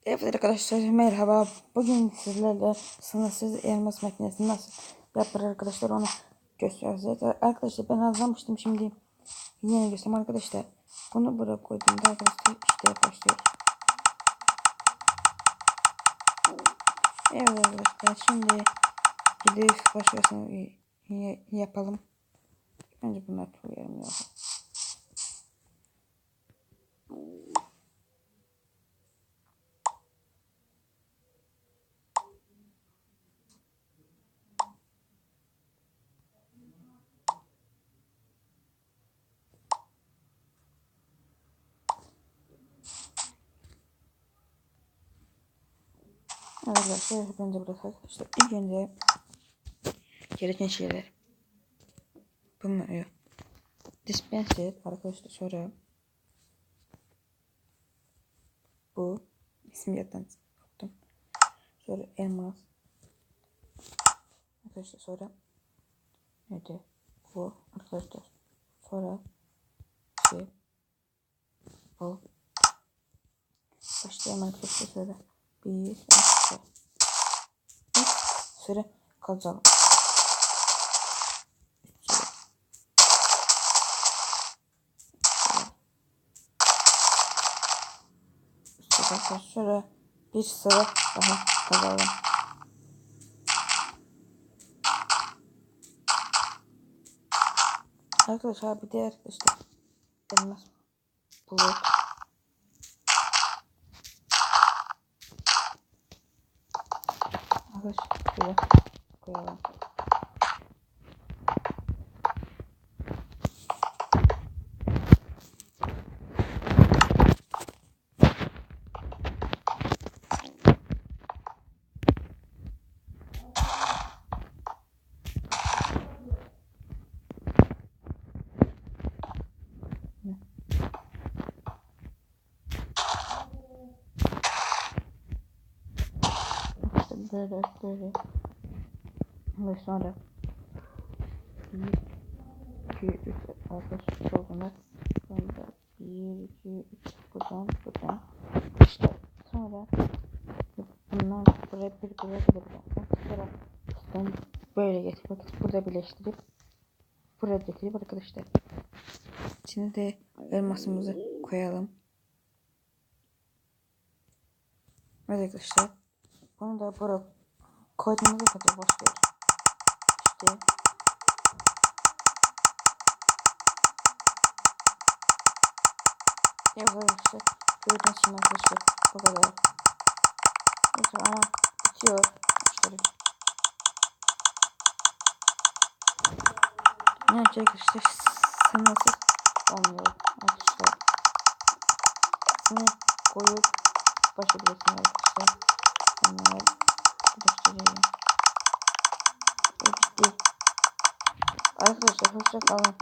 Evet arkadaşlar, merhaba. Bugün sizlerle sınırsız elmas makinesini nasıl yapılır arkadaşlar onu göstereceğiz. Arkadaşlar ben hazırlamıştım, şimdi yine göstereyim arkadaşlar. Bunu buraya koyduğumda arkadaşlar işte başlıyor. Evet arkadaşlar, şimdi gidip başkasını yapalım. Önce bunları koyalım ya. Arkadaşlar bence burası arkadaşlar. İlk önce gereken şeyler bunları dispenser arkadaşlar, sonra bu ismi zaten yaptım. Sonra elmas arkadaşlar, sonra neydi bu arkadaşlar, sonra şey bu başlayalım arkadaşlar, sonra bir sonra kazalım. Sonra bir sıra daha kazalım. Arkadaşlar bir de arkadaşlar elmas bulut arkadaşlar şöyle koyalım. Böyle ve sonra 1 2 3 arkadaşlar sonra 1 2 3 buradan işte sonra bundan buraya bir sonra üstten böyle getirip bakın burada birleştirip buraya getirip arkadaşlar şimdi de elmasımızı koyalım. Evet arkadaşlar, bunu da buraya koyduğumuzda kadar başlıyor. İşte evet arkadaşlar, gördüğünüz için arkadaşlar bu kadar. Neyse ama bitiyor. İşte ne yapacak işte, sınırsız olmuyor arkadaşlar. Sınır koyup başlayabilirsiniz arkadaşlar. Bunları göstereyim. Bitti. Arkadaşlar hoşça kalın.